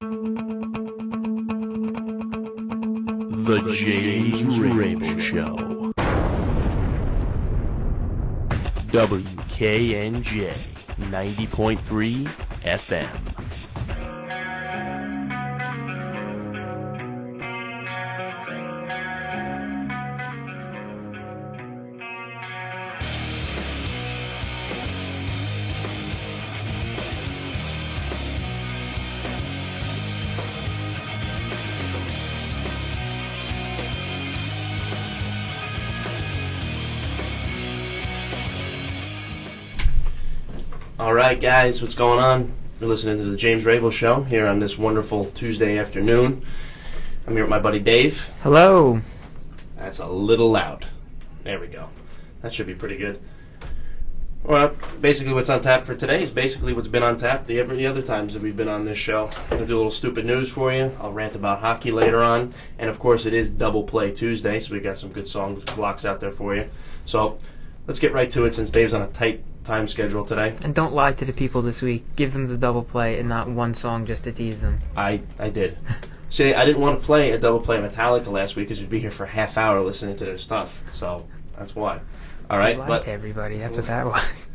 The James Wrabel Show. WKNJ 90.3 FM. Alright guys, what's going on? You're listening to the James Wrabel Show here on this wonderful Tuesday afternoon. I'm here with my buddy Dave. Hello. That's a little loud. There we go. That should be pretty good. Well, basically what's on tap for today is basically what's been on tap the every other times that we've been on this show. I'm going to do a little stupid news for you. I'll rant about hockey later on. And of course it is Double Play Tuesday, so we've got some good song blocks out there for you. So let's get right to it since Dave's on a tight time schedule today. And don't lie to the people this week. Give them the double play and not one song just to tease them. I did. See, I didn't want to play a double play Metallica last week because you'd be here for a half hour listening to their stuff. So that's why. All right, You lied to everybody. That's what that was.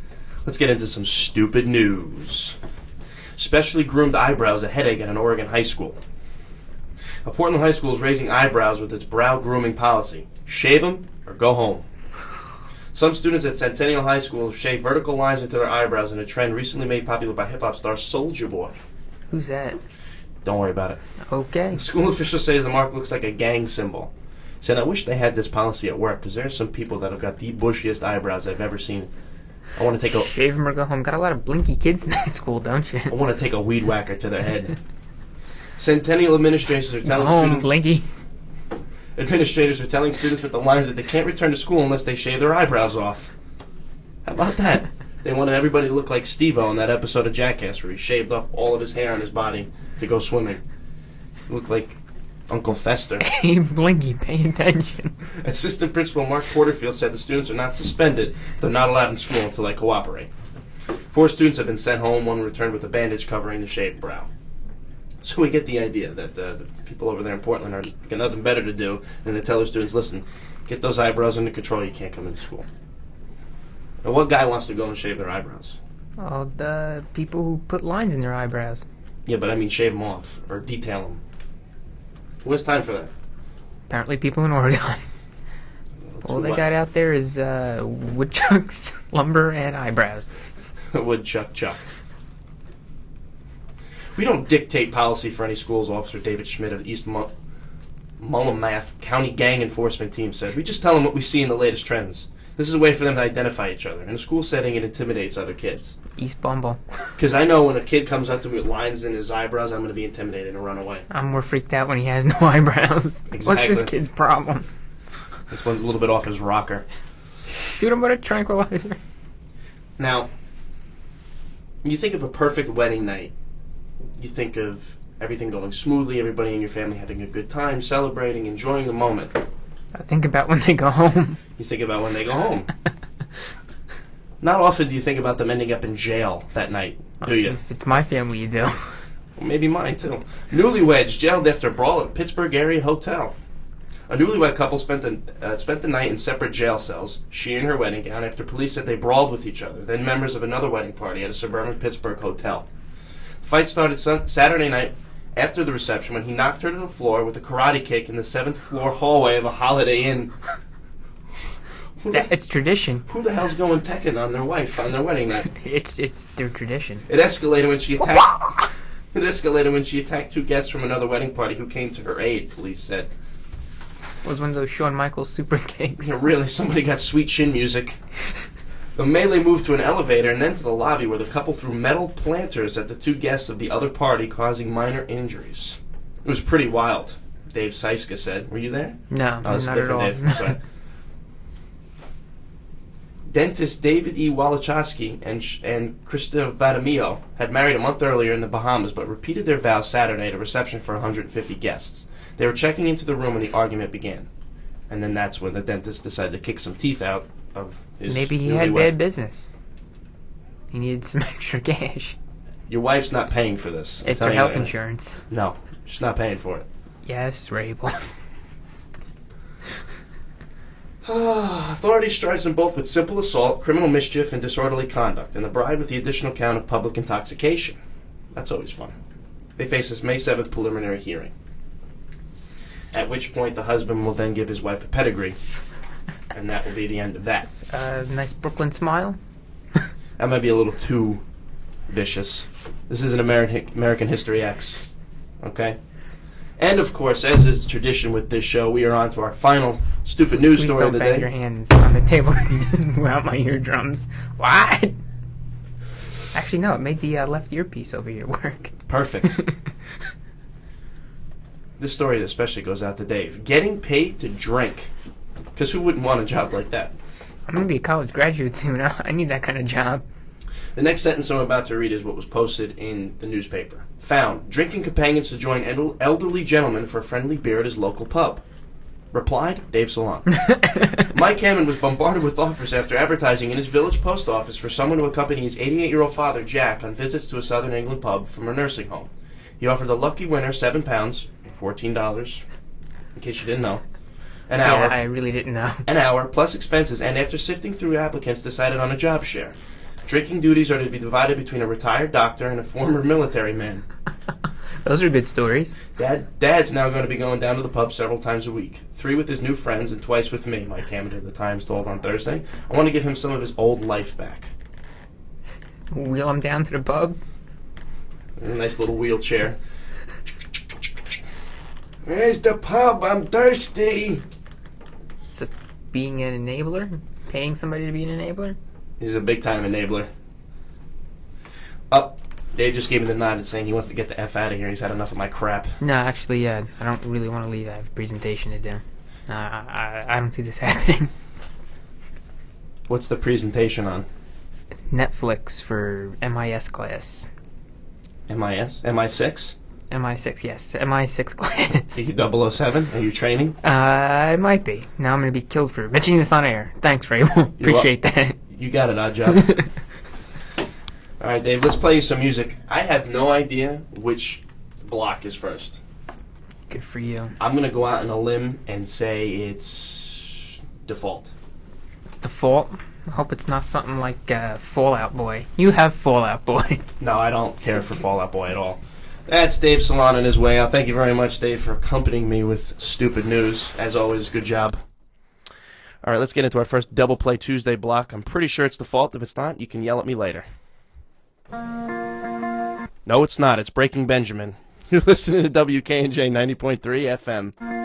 Let's get into some stupid news. Specially groomed eyebrows a headache at an Oregon high school. A Portland high school is raising eyebrows with its brow grooming policy. Shave them or go home. Some students at Centennial High School have shaved vertical lines into their eyebrows in a trend recently made popular by hip-hop star Soulja Boy. Who's that? Don't worry about it. Okay. School officials say the mark looks like a gang symbol. Said, I wish they had this policy at work, because there are some people that have got the bushiest eyebrows I've ever seen. I want to take a... Shave them or go home. Got a lot of blinky kids in that school, don't you? I want to take a weed whacker to their head. Centennial administrators are telling home, students... blinky. Administrators are telling students with the lines that they can't return to school unless they shave their eyebrows off. How about that? They wanted everybody to look like Steve-O in that episode of Jackass where he shaved off all of his hair on his body to go swimming. He looked like Uncle Fester. Hey, Blinky, pay attention. Assistant Principal Mark Porterfield said the students are not suspended. They're not allowed in school until they cooperate. 4 students have been sent home, one returned with a bandage covering the shaved brow. So we get the idea that the people over there in Portland are got nothing better to do than to tell their students, listen, get those eyebrows under control, you can't come into school. Now, what guy wants to go and shave their eyebrows? Oh, the people who put lines in their eyebrows. Yeah, but I mean shave them off or detail them. Who has time for that? Apparently people in Oregon. All they got out there is woodchucks, lumber, and eyebrows. Woodchuck chuck. We don't dictate policy for any schools, Officer David Schmidt of the East Mullamath County Gang Enforcement Team said. We just tell them what we see in the latest trends. This is a way for them to identify each other. In a school setting, it intimidates other kids. East Bumble. Because I know when a kid comes up to me with lines in his eyebrows, I'm going to be intimidated and run away. I'm more freaked out when he has no eyebrows. Exactly. What's this kid's problem? This one's a little bit off his rocker. Shoot him with a tranquilizer. Now, you think of a perfect wedding night. You think of everything going smoothly, everybody in your family having a good time, celebrating, enjoying the moment. I think about when they go home. You think about when they go home. Not often do you think about them ending up in jail that night, do you? If it's my family, you do. Well, maybe mine, too. Newlyweds jailed after a brawl at a Pittsburgh area hotel. A newlywed couple spent the night in separate jail cells, she in her wedding gown, after police said they brawled with each other, then members of another wedding party at a suburban Pittsburgh hotel. The fight started Saturday night after the reception when he knocked her to the floor with a karate kick in the 7th floor hallway of a Holiday Inn. It's tradition. Who the hell's going Tekken on their wife on their wedding night? It's their tradition. It escalated when she attacked. It escalated when she attacked 2 guests from another wedding party who came to her aid. Police said. It was one of those Shawn Michaels super kicks. Yeah, really, somebody got sweet chin music. The melee moved to an elevator and then to the lobby where the couple threw metal planters at the 2 guests of the other party, causing minor injuries. It was pretty wild, Dave Seiska said. Were you there? No, Oh, that's not different, at all. Dave. Sorry. Dentist David E. Walichowski and Krista Vadamio had married a month earlier in the Bahamas but repeated their vows Saturday at a reception for 150 guests. They were checking into the room when the argument began. And then that's when the dentist decided to kick some teeth out of his Maybe he had bad business. He needed some extra cash. Your wife's not paying for this. It's her health insurance. No, she's not paying for it. Yes, Wrabel. Authorities charged them both with simple assault, criminal mischief, and disorderly conduct, and the bride with the additional count of public intoxication. That's always fun. They face this May 7th preliminary hearing, at which point the husband will then give his wife a pedigree, and that will be the end of that. Nice Brooklyn smile. That might be a little too vicious. This is an American History X. Okay? And, of course, as is tradition with this show, we are on to our final stupid news story of the day. Please don't bang your hands on the table and you just blew out my eardrums. What? Actually, no, it made the left earpiece over here work. Perfect. This story especially goes out to Dave. Getting paid to drink. Because who wouldn't want a job like that? I'm going to be a college graduate soon. I need that kind of job. The next sentence I'm about to read is what was posted in the newspaper. Found. Drinking companions to join elderly gentleman for a friendly beer at his local pub. Replied, Dave Salon. Mike Hammond was bombarded with offers after advertising in his village post office for someone to accompany his 88-year-old father, Jack, on visits to a Southern England pub from a nursing home. He offered the lucky winner £7, $14, in case you didn't know. An hour. Yeah, I really didn't know. An hour, plus expenses, and after sifting through applicants, decided on a job share. Drinking duties are to be divided between a retired doctor and a former military man. Those are good stories. Dad's now going to be going down to the pub several times a week. 3 with his new friends and twice with me, Mike Hammond of the Times told on Thursday. I want to give him some of his old life back. Wheel him down to the pub. A nice little wheelchair. Where's the pub? I'm thirsty. So, being an enabler? Paying somebody to be an enabler? He's a big-time enabler. Up. Dave just gave me the nod and saying he wants to get the F out of here. He's had enough of my crap. No, actually, I don't really want to leave. I have a presentation to do. I don't see this happening. What's the presentation on? Netflix for MIS class. MIS? MI6? MI6, yes. MI6 class. 007? Are you training? It might be. Now I'm going to be killed for mentioning this on air. Thanks, Wrabel. Appreciate that. You got it, odd job. All right, Dave, let's play you some music. I have no idea which block is first. Good for you. I'm going to go out on a limb and say it's Default. Default? I hope it's not something like Fallout Boy. You have Fallout Boy. No, I don't care for Fallout Boy at all. That's Dave Salon on his way out. Thank you very much, Dave, for accompanying me with stupid news. As always, good job. All right, let's get into our first Double Play Tuesday block. I'm pretty sure it's Default. If it's not, you can yell at me later. No, it's not. It's Breaking Benjamin. You're listening to WKNJ 90.3 FM.